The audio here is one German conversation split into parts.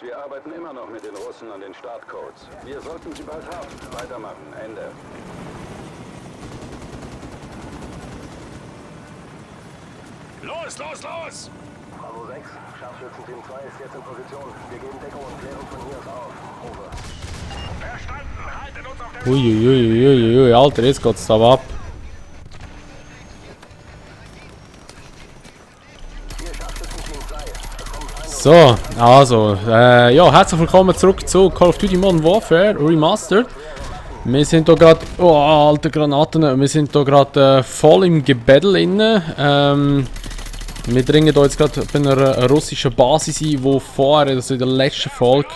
Wir arbeiten immer noch mit den Russen an den Startcodes. Wir sollten sie bald haben. Weitermachen. Ende. Los, los, los! Bravo 6, Scharfschützenteam 2 ist jetzt in Position. Wir geben Deckung und klären von hier aus auf. Over. Verstanden, haltet uns auf der... Uiuiuiuiui, Alter, jetzt geht's da ab. So, also, ja, herzlich willkommen zurück zu Call of Duty Modern Warfare Remastered. Wir sind hier gerade, oh, alte Granaten, wir sind hier gerade voll im Gebädel inne. Wir dringen hier jetzt gerade bei einer russischen Basis ein, wo vorher, also in der letzten Folge,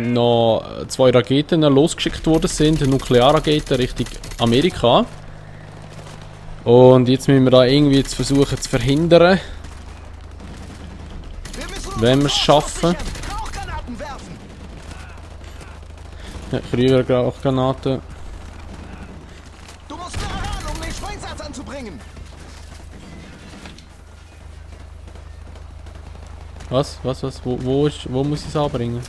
noch 2 Raketen losgeschickt worden sind, Nuklearraketen Richtung Amerika. Und jetzt müssen wir da irgendwie jetzt versuchen zu verhindern. Wenn wir es schaffen. Ja, Kriegerrauchgranaten. Du musst näher ran, um den Springsatz anzubringen. Was? Wo muss ich es anbringen?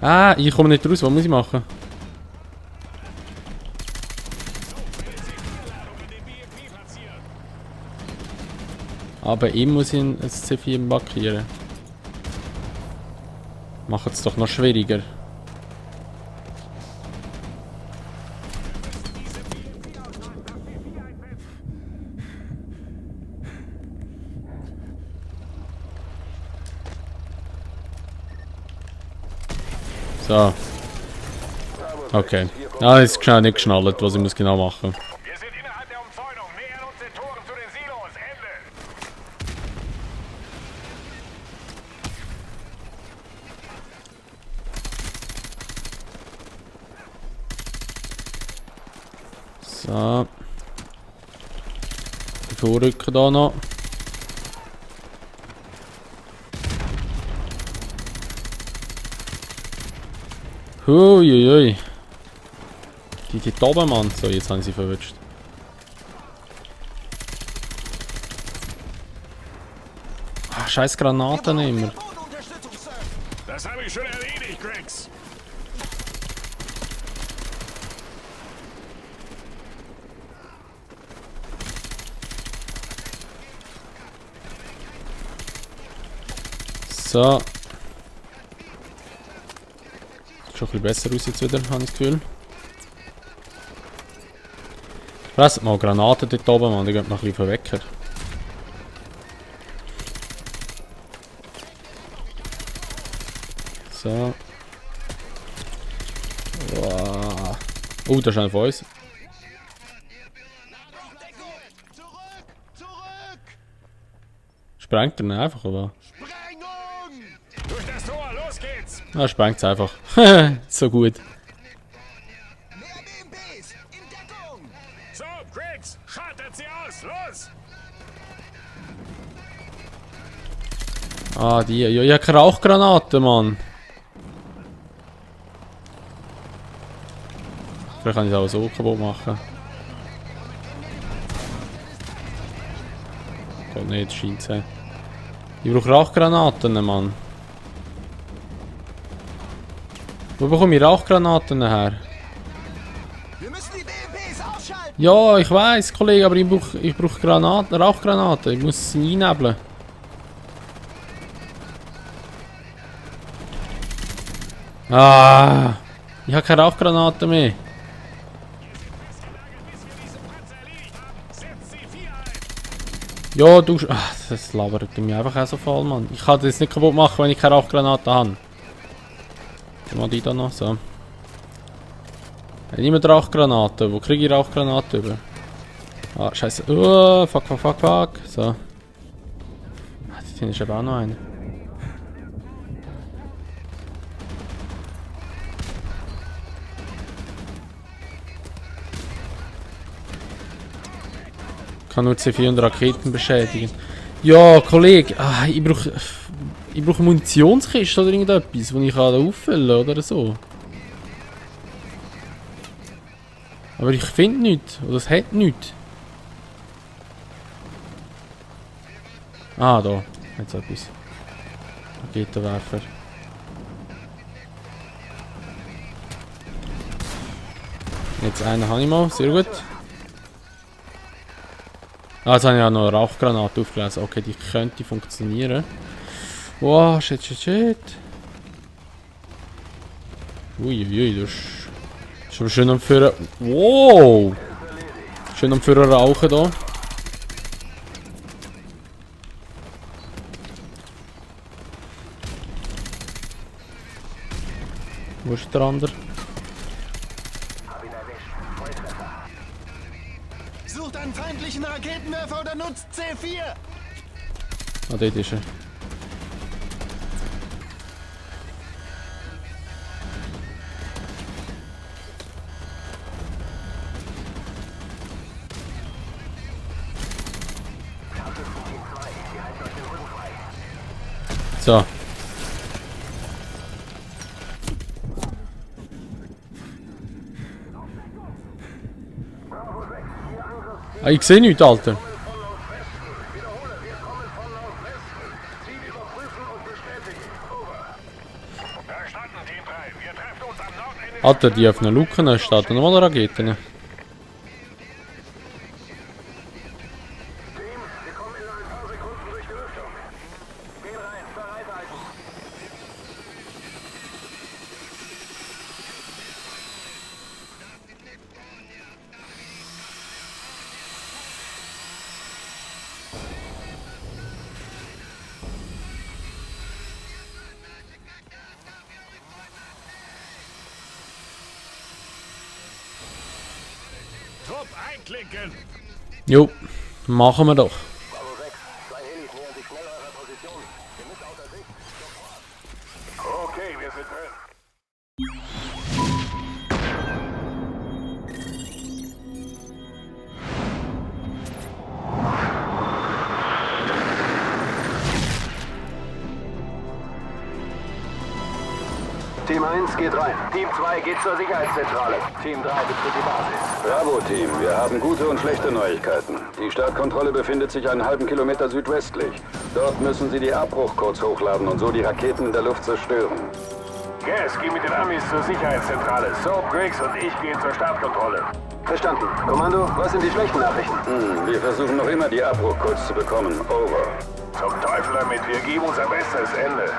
Ah, ich komme nicht raus. Was muss ich machen? Aber ich muss ihn als C4 markieren. Macht es doch noch schwieriger. So. Okay. Ah, ist schnell nicht geschnallt, was ich muss genau machen. Wir sind innerhalb der Umzäunung, nähern uns den Toren zu den Silos. Ende. So. Vorrücken da noch. Huiuiui. Die geht oben, Mann. So, jetzt haben sie verwünscht. Ah, scheiß Granaten immer. Das habe ich schon erledigt, Griggs. So. Schon ein bisschen besser aus jetzt wieder, habe ich das Gefühl. Presset mal Granaten dort oben, Mann, die gehen noch ein bisschen verwecker. So. Wow. Oh, das ist einer von uns. Sprengt er ihn einfach, oder? Durch das Tor, los geht's! Ah, sprengt es einfach. So gut. Mehr BMPs in Deckung. So, Griggs, schaltet sie aus, los! Ah, die. Ja, ich habe keine Rauchgranaten, Mann. Vielleicht kann ich es auch so kaputt machen. Geht nicht, scheint es. Ich brauche Rauchgranaten, Mann. Wo bekomme ich Rauchgranaten her? Wir müssen die BMPs ausschalten. Ja, ich weiß, Kollege, aber ich brauche Granaten, Rauchgranaten. Ich muss sie einnebeln. Ah, ich habe keine Rauchgranaten mehr. Ja, du... Ach, das labert mich einfach auch so voll, Mann. Ich kann das nicht kaputt machen, wenn ich keine Rauchgranaten habe. Mal die da noch, so. Ich habe immer Rauchgranaten. Wo kriege ich Rauchgranaten über? Ah, scheiße. Fuck. So. Ah, da hinten ist aber auch noch einer. Kann nur C4 und Raketen beschädigen. Ja, Kollege, ich brauche Munitionskiste oder irgendetwas, die ich auffüllen kann oder so. Aber ich finde nichts. Oder es hat nichts. Ah, da. Jetzt etwas. Raketenwerfer. Jetzt einen habe ich mal. Sehr gut. Ah, jetzt habe ich auch noch eine Rauchgranate aufgelesen. Okay, die könnte funktionieren. Wow, shit. Uiuiui, das ist aber schön am Führen. Wow! Schön am Führen rauchen da. Wo ist der andere? Sucht einen feindlichen Raketenwerfer oder nutzt C4. Ah, dort ist er. So. Ah, ich sehe nichts, Alter. Verstanden, Team 3. Wir treffen uns am Nordende. Alter, die öffnen Luken, starten nochmal Raketen. Trupp einklinken. Jo, machen wir doch. Okay, wir sind drin. Team 1 geht rein. Team 2 geht zur Sicherheitszentrale. Team 3 betritt die Basis. Bravo, Team. Wir haben gute und schlechte Neuigkeiten. Die Startkontrolle befindet sich einen halben Kilometer südwestlich. Dort müssen Sie die Abbruchcodes hochladen und so die Raketen in der Luft zerstören. Gas, geh mit den Amis zur Sicherheitszentrale. Soap, Griggs und ich gehen zur Startkontrolle. Verstanden. Kommando, was sind die schlechten Nachrichten? Wir versuchen noch immer die Abbruchcodes zu bekommen. Over. Zum Teufel damit, wir geben unser Bestes, Ende.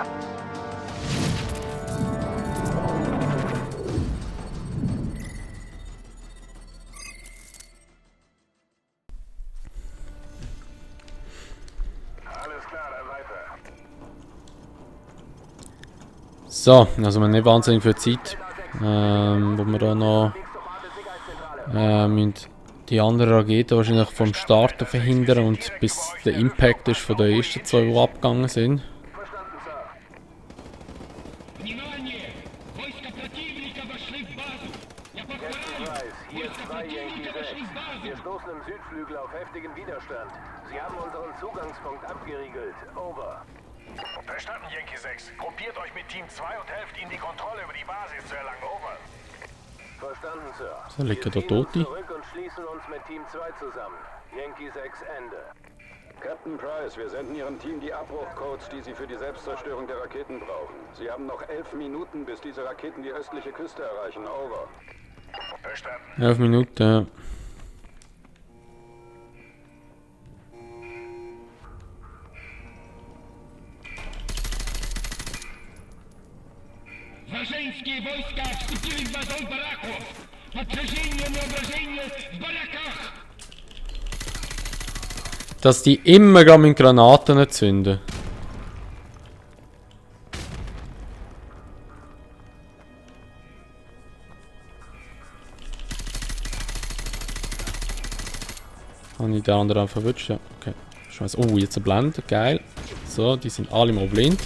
Alles klar, dann weiter. So, also wir haben nicht wahnsinnig viel Zeit. Wo wir da noch müssen die anderen Raketen wahrscheinlich vom Starten verhindern und bis der Impact ist von den ersten zwei, die abgegangen sind. Внимание! Войска противника вошли в базу! Я повторяю! Войска противника вошли в базу! Wir stoßen im Südflügel auf heftigen Widerstand. Sie haben unseren Zugangspunkt abgeriegelt. Over. Verstanden, Yankee 6. Gruppiert euch mit Team 2 und helft ihnen, die Kontrolle über die Basis zu erlangen. Over. Verstanden, Sir. So, liegt Wir da ziehen uns Tote? zurück und schließen uns mit Team 2 zusammen. Yankee 6, Ende. Captain Price, wir senden Ihrem Team die Abbruchcodes, die Sie für die Selbstzerstörung der Raketen brauchen. Sie haben noch 11 Minuten, bis diese Raketen die östliche Küste erreichen. Over. Verstanden. 11 Minuten, ja. Вражеские войска вступили в вазон бараков! Подтверждение неображения в бараках! Dass die immer gerade mit Granaten zünden. Habe ich den anderen verwünscht? Ja, okay. Scheiße. Oh, jetzt eine Blende. Geil. So, die sind alle mal blind.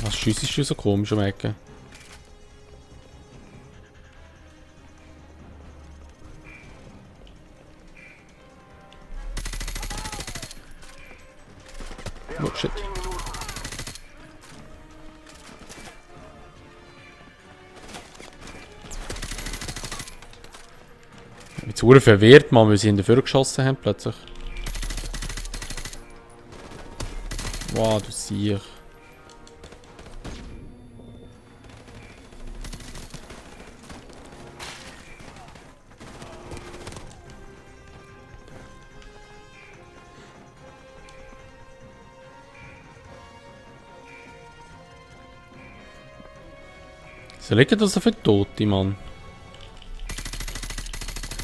Was schiessest du so komisch am Ecken? Oh shit. Jetzt wurde verwirrt, man, weil sie in den Führer geschossen haben plötzlich. Wow, du Siech. So liegen das so viele Tote, Mann.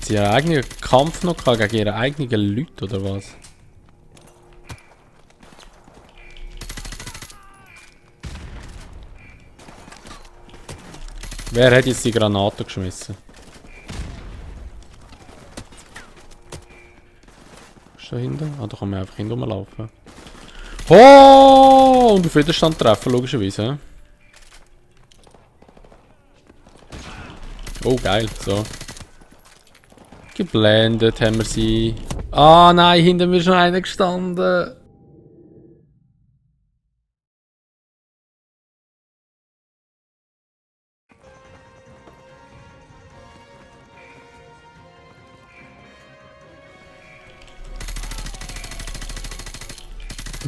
Sie haben einen eigenen Kampf noch gehabt gegen ihre eigenen Leute, oder was? Wer hat jetzt die Granate geschmissen? Was ist da hinten? Ah, da kann man einfach hinten rumlaufen. Oh! Und auf Widerstand treffen, logischerweise. Oh, geil, so. Geblendet haben wir sie. Ah nein, hinter mir ist schon einer gestanden.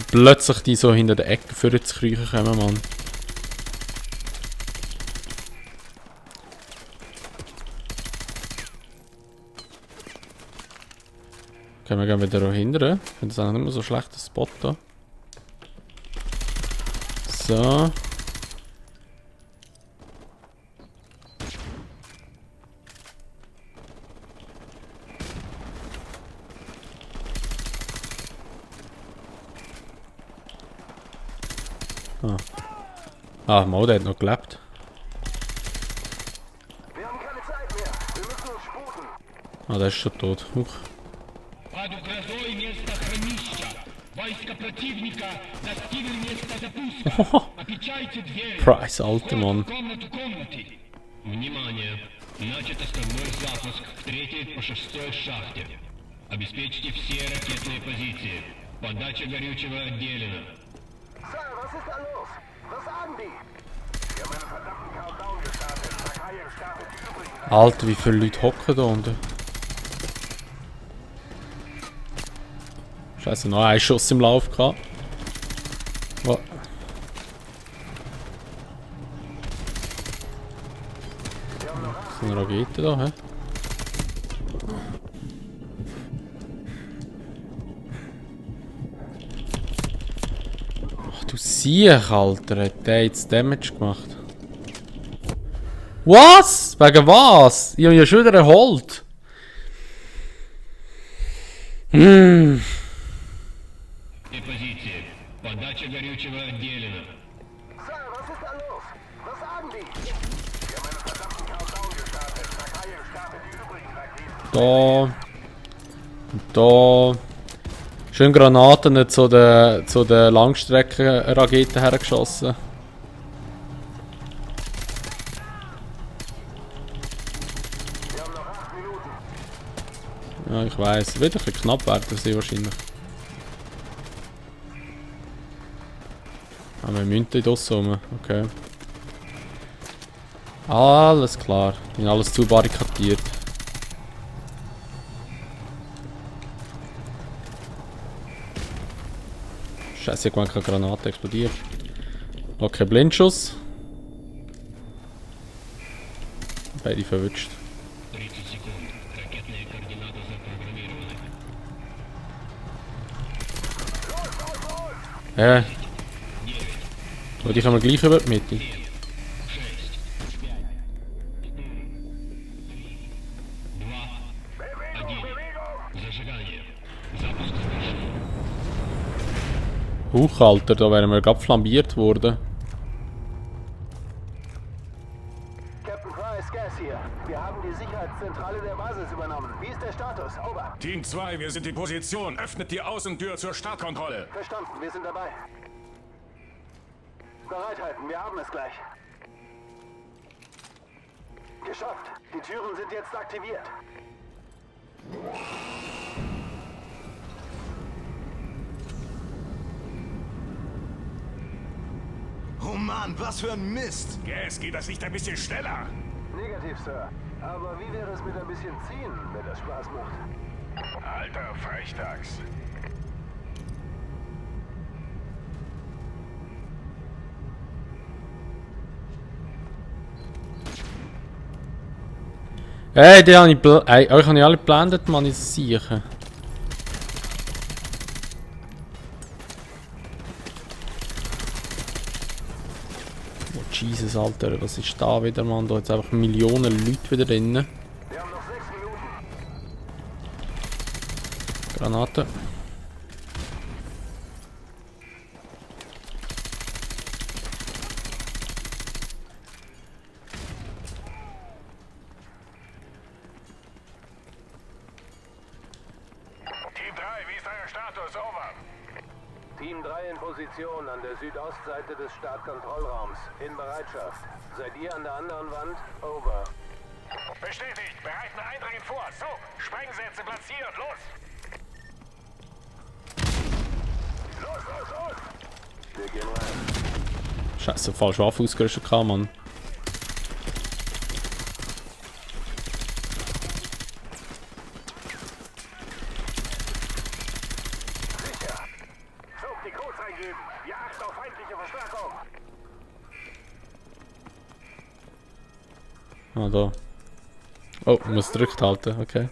Plötzlich die so hinter der Ecke für zu kriechen kommen, Mann. Okay, wir gehen wieder da hinten. Ich finde das auch nicht mehr so ein schlechter Spot da. So. Ah, Mo, der hat noch gelebt. Wir haben keine Zeit mehr. Wir müssen uns sputen. Ah, der ist schon tot. Huch. Под угрозой место хранища. Войска противника достигли места запуска. Отвечайте двери. Price, alter Mann. Комнату комнаты. Внимание! Начат основной запуск в 3-й по 6-й шахте. Обеспечьте все ракетные позиции. Подача горючего отделена. Sir, was ist da los? Was sagen die? Wir haben einen verdammten Countdown gestartet. Sakhajev startet die übrigen. Alter, wie viele Leute hocken da unten? Scheiße, noch ein Schuss im Lauf gehabt. Oh. So eine Rakete da, hä? Ach du Siech, Alter, hat der jetzt Damage gemacht? Was? Wegen was? Ich habe ja schon wieder erholt. Позиции. Подача горючего отделена. Sir, was ist da los? Was sagen die? Wir haben einen verdammten Countdown gestartet. Sakhajev startet die übrigen Raketen. Da. Und da. Schön Granaten zu den Langstreckenraketen hergeschossen. Wir haben noch 8 Minuten. Ja, ich weiss. Wird ein bisschen knapp werden sie wahrscheinlich. Aber wir müssen nicht rum. Okay. Alles klar. Die sind alles zu barrikadiert. Scheiße, ich habe keine Granate explodiert. Okay, Blindschuss. Beide verwünscht. 30 секунд. Ракетные координаты запрограммированы. Und die können wir gleich über die Mitte. Huch, Alter, da wären wir gerade flambiert worden. Captain hier. Wir haben die Sicherheitszentrale der Basis übernommen. Wie ist der Status? Over. Team 2, wir sind in Position. Öffnet die Außentür zur Startkontrolle. Verstanden, wir sind dabei. Bereithalten, wir haben es gleich. Geschafft. Die Türen sind jetzt aktiviert. Oh Mann, was für ein Mist! Gas, geht das nicht ein bisschen schneller? Negativ, Sir. Aber wie wäre es mit ein bisschen ziehen, wenn das Spaß macht? Alter Frechdachs. Hey, die habe ich euch habe ich alle geblendet, Mann, ich sicher. Oh Jesus, Alter, was ist da wieder, Mann? Da jetzt einfach Millionen Leute wieder drin. Wir haben noch 6 Minuten. Granate. Team 3, wie ist euer Status? Over. Team 3 in Position an der Südostseite des Startkontrollraums. In Bereitschaft. Seid ihr an der anderen Wand? Over. Bestätigt. Bereiten Eindringen vor. So, Sprengsätze platziert. Los. Los. Wir gehen rein. Scheiße, falsch Waffe ausgerüstet kam, Mann. So, die Codes eingeben. Jagd auf feindliche Verstärkung. Ah, da. Oh, ich muss gedrückt halten, okay.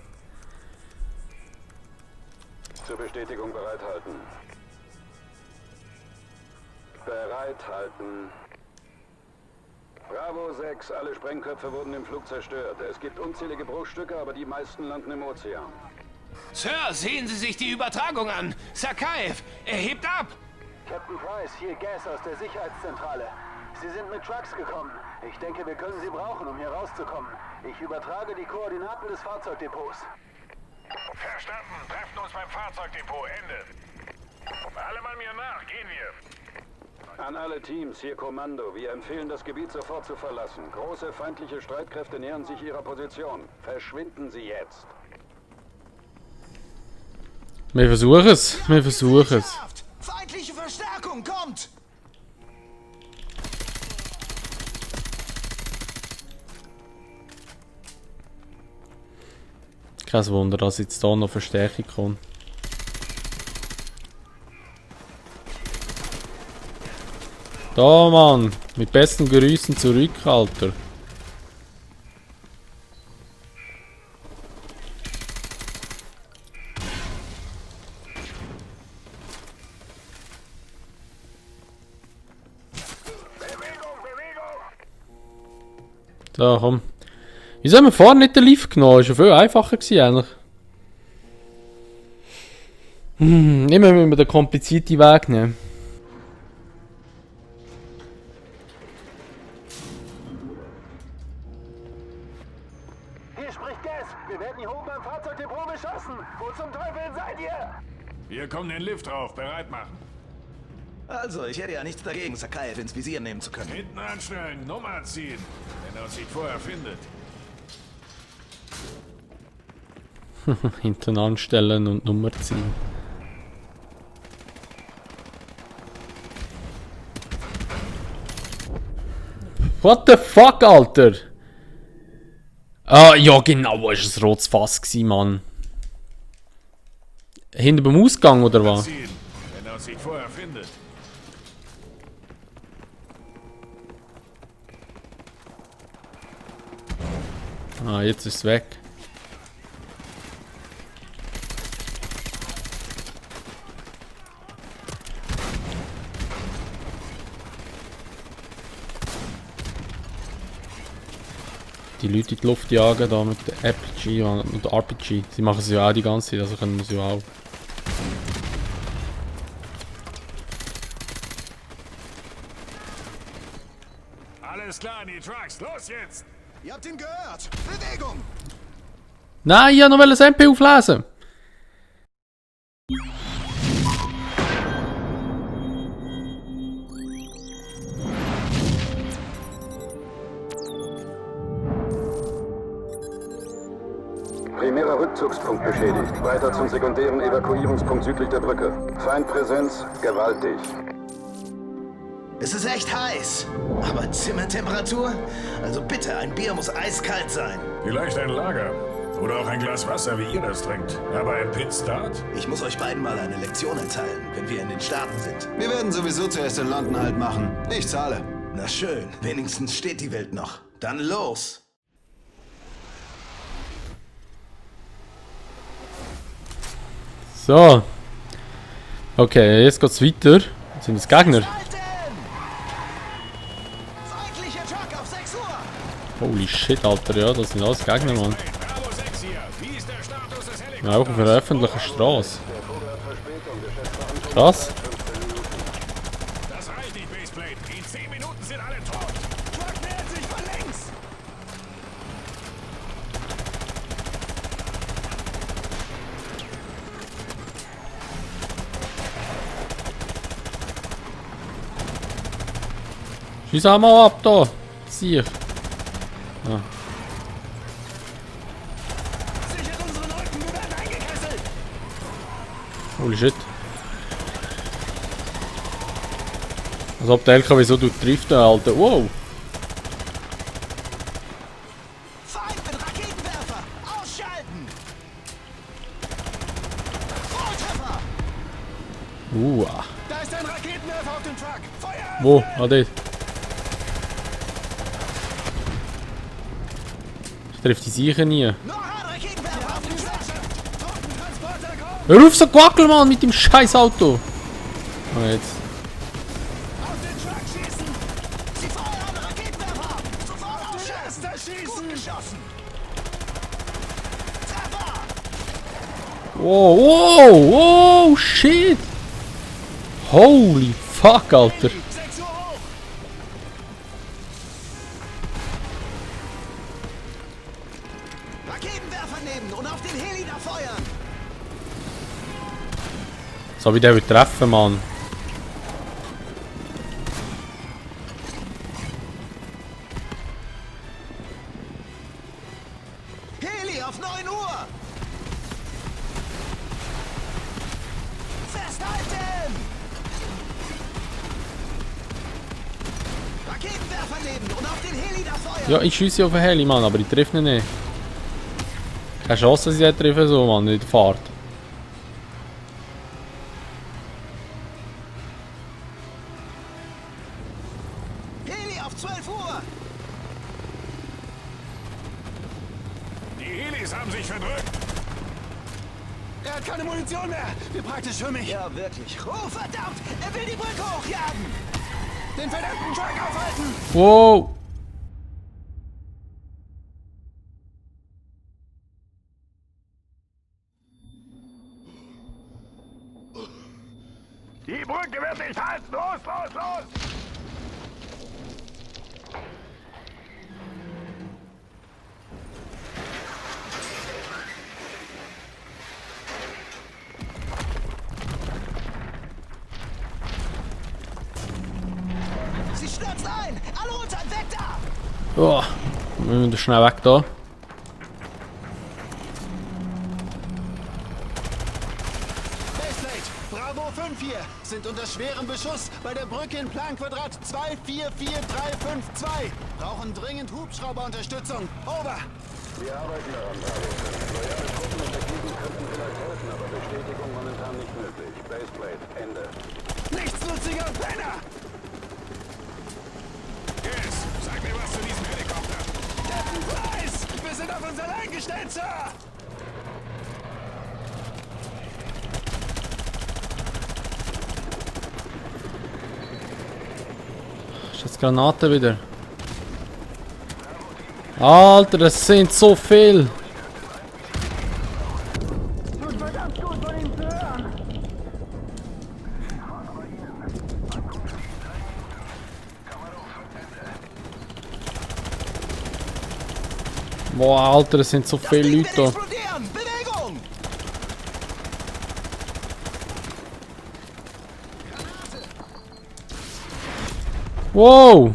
Zur Bestätigung bereithalten. Bereithalten. Bravo 6, alle Sprengköpfe wurden im Flug zerstört. Es gibt unzählige Bruchstücke, aber die meisten landen im Ozean. Sir, sehen Sie sich die Übertragung an. Sakaev, er hebt ab. Captain Price, hier Gas aus der Sicherheitszentrale. Sie sind mit Trucks gekommen. Ich denke, wir können sie brauchen, um hier rauszukommen. Ich übertrage die Koordinaten des Fahrzeugdepots. Verstanden. Treffen uns beim Fahrzeugdepot. Ende. Alle Mann mir nach. Gehen wir. An alle Teams, hier Kommando. Wir empfehlen, das Gebiet sofort zu verlassen. Große feindliche Streitkräfte nähern sich ihrer Position. Verschwinden Sie jetzt. Wir versuchen es, wir versuchen es. Geschafft! Feindliche Verstärkung kommt! Kein Wunder, dass jetzt hier noch Verstärkung kommt. Da, Mann, mit besten Grüßen zurück, Alter. So, komm. Wieso haben wir vorher nicht den Lift genommen? Das war schon viel einfacher gewesen, eigentlich. Immer müssen wir den komplizierten Weg nehmen. Hier spricht Gas. Wir werden hier oben beim Fahrzeugdepot beschossen. Wo zum Teufel seid ihr? Wir kommen den Lift drauf. Bereit machen. Also, ich hätte ja nichts dagegen, Sakaev ins Visier nehmen zu können. Hinten anstellen. Nummer ziehen. Wenn er uns nicht vorher findet. Hinten anstellen und Nummer ziehen. What the fuck, Alter? Ah, ja genau, wo war ein rotes Fass gewesen, Mann? Hinter beim Ausgang, oder was? Ziehen. Wenn er uns nicht vorher findet. Ah, jetzt ist es weg. Die Leute in die Luft jagen da mit der RPG und der RPG. Sie machen es ja auch die ganze Zeit, also können wir es ja auch. Alles klar, die Trucks. Los jetzt. Ihr habt ihn gehört. Bewegung! Nein, ich wollte noch das MP auflesen. Primärer Rückzugspunkt beschädigt. Weiter zum sekundären Evakuierungspunkt südlich der Brücke. Feindpräsenz gewaltig. Es ist echt heiß. Aber Zimmertemperatur? Also bitte, ein Bier muss eiskalt sein. Vielleicht ein Lager. Oder auch ein Glas Wasser, wie ihr das trinkt. Aber ein Pit-Start? Ich muss euch beiden mal eine Lektion erteilen, wenn wir in den Staaten sind. Wir werden sowieso zuerst in London Halt machen. Ich zahle. Na schön, wenigstens steht die Welt noch. Dann los! So. Okay, jetzt geht's weiter. Jetzt sind das Gegner. Feindlicher Truck auf 6 Uhr! Holy shit, Alter, ja, das sind alles Gegner, Mann. Bravo 6 hier. Wie ist der Status des Helikopters? Ja, auch auf einer öffentlichen Straße. Krass. Das reicht nicht, Baseplate. In 10 Minuten sind alle tot. Truck nähert sich von links! Schieß auch mal ab, da. Sieh. Ah. Sichert unseren Rücken, wir werden eingekesselt! Holy shit. Als ob der LKW so trifft, Alter. Wow. Feind mit Raketenwerfer! Ausschalten! Volltreffer! Da ist ein Raketenwerfer auf dem Truck! Feuer! Wo? Ah, dort. Ich treffe die sicher nie. Noch ein Raketenwerfer auf dem Truck! Truppentransporter kommt! Hör auf so Quackel, Mann, mit dem scheiß Auto. Ah, jetzt. Auf den Truck schießen! Sie feuern Raketenwerfer! Sofort ausschießen! Gut geschossen! Treffer! Wow, wow, wow, shit. Holy fuck, Alter. 6 Uhr hoch! Raketenwerfer nehmen und auf den Heli da feuern! So wie der will treffen, Mann. Heli auf 9 Uhr! Festhalten! Raketenwerfer nehmen und auf den Heli da feuern! Ja, ich schieße auf den Heli, Mann, aber ich treffe ihn nicht. Keine Chance, dass ich den treffe, so, Mann, in der Fahrt. Heli auf 12 Uhr! Die Helis haben sich verdrückt. Er hat keine Munition mehr! Wie praktisch für mich! Ja, wirklich. Oh, verdammt! Er will die Brücke hochjagen! Den verdammten Truck aufhalten! Wow. Die Brücke wird nicht halten. Los, los, los! Sie stürzt ein! Alle runter! Weg da! Oh, wir müssen schnell weg da. Baseplate, Bravo 5 hier, sind unter schwerem Beschuss bei der Brücke in Planquadrat 244352. Brauchen dringend Hubschrauberunterstützung. Over. Wir arbeiten daran, Bravo. Loyale Truppen in der Gegend könnten vielleicht helfen, aber Bestätigung momentan nicht möglich. Baseplate, Ende. Nichtsnutziger Penner! Yes, sag mir was zu diesem Helikopter. Captain Price! Wir sind auf uns allein gestellt, Sir! Ist jetzt Granaten wieder? Alter, das sind so viel. Boah, Alter, es sind so viele Leute da. Explodieren! Bewegung! Wow!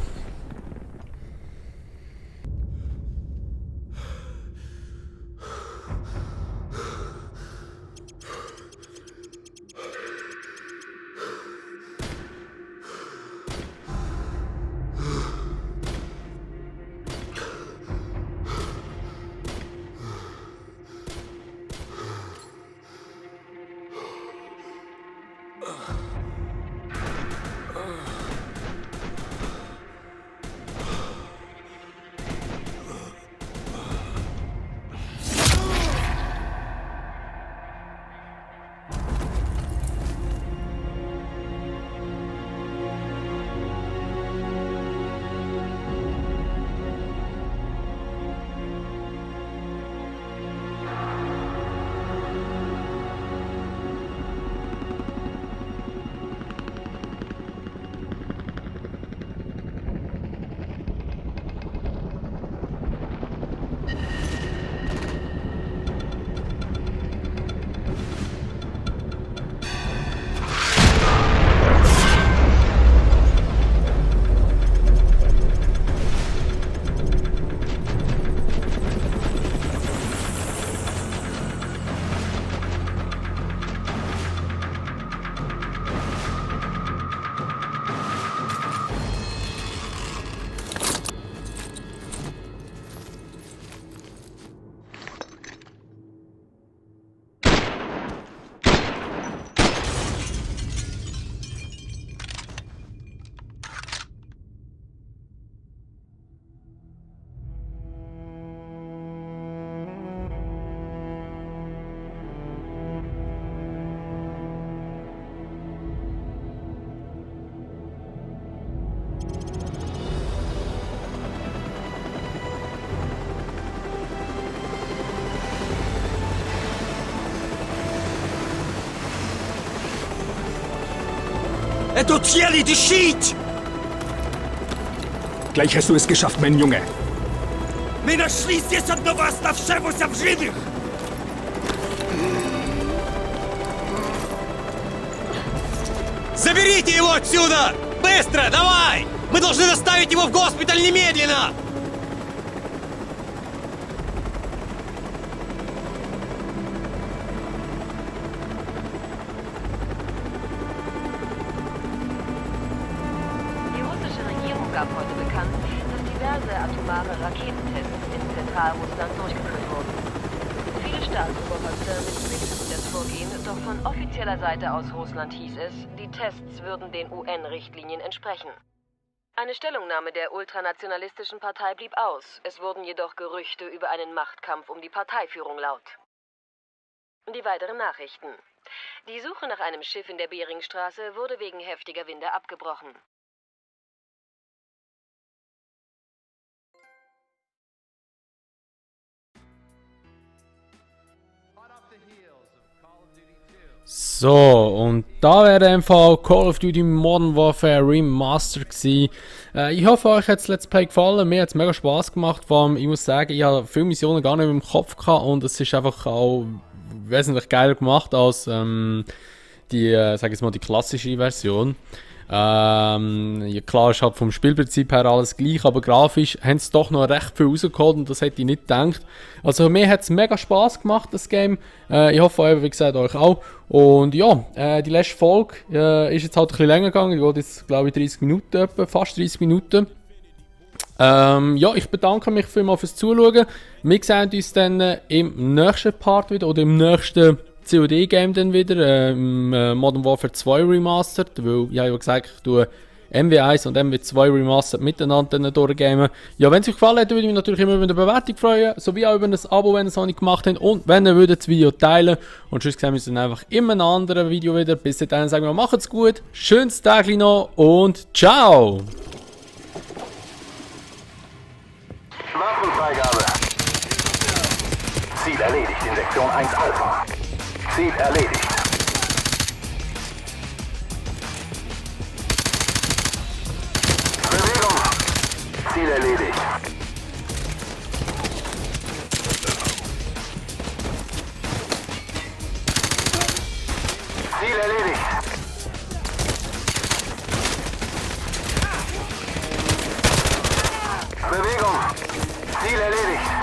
Du Tierli, die Schied! Gleich hast du es geschafft, mein Junge. Мы нашли здесь одного оставшегося в живых! Заберите его отсюда! Быстро, давай! Мы должны доставить его в госпиталь немедленно! Die russische Regierung gab heute bekannt, dass diverse atomare Raketentests in Zentralrussland durchgeführt wurden. Viele Staatsoberhäupter begrüßten das Vorgehen, doch von offizieller Seite aus Russland hieß es, die Tests würden den UN-Richtlinien entsprechen. Eine Stellungnahme der ultranationalistischen Partei blieb aus. Es wurden jedoch Gerüchte über einen Machtkampf um die Parteiführung laut. Die weiteren Nachrichten. Die Suche nach einem Schiff in der Beringstraße wurde wegen heftiger Winde abgebrochen. So, und da wäre im Fall Call of Duty Modern Warfare Remastered gewesen. Ich hoffe, euch hat das Let's Play gefallen. Mir hat es mega Spass gemacht. Vor allem, ich muss sagen, ich habe viele Missionen gar nicht im Kopf gehabt und es ist einfach auch wesentlich geiler gemacht als die, sag ich mal, die klassische Version. Ja, klar, ist halt vom Spielprinzip her alles gleich, aber grafisch haben sie doch noch recht viel rausgeholt und das hätte ich nicht gedacht. Also mir hat es mega Spass gemacht, das Game. Ich hoffe, wie gesagt, euch auch. Und ja, die letzte Folge ist jetzt halt ein bisschen länger gegangen. Die geht jetzt, glaube ich, 30 Minuten, etwa, fast 30 Minuten. Ja, ich bedanke mich vielmals fürs Zuschauen. Wir sehen uns dann im nächsten Part wieder oder im nächsten COD-Game dann wieder, Modern Warfare 2 Remastered, weil ich habe ja gesagt, ich tue MW1 und MW2 Remastered miteinander durchgamen. Ja, wenn es euch gefallen hat, würde ich mich natürlich immer über eine Bewertung freuen, sowie auch über ein Abo, wenn ihr es noch nicht gemacht habt und wenn ihr das Video teilen und sonst sehen wir uns dann einfach in einem anderen Video wieder. Bis dahin sagen wir, macht's gut, schönes Tag noch und ciao! Waffenfreigabe. Ziel erledigt in Sektion 1 Alpha. Ziel erledigt. Bewegung. Ziel erledigt. Ziel erledigt.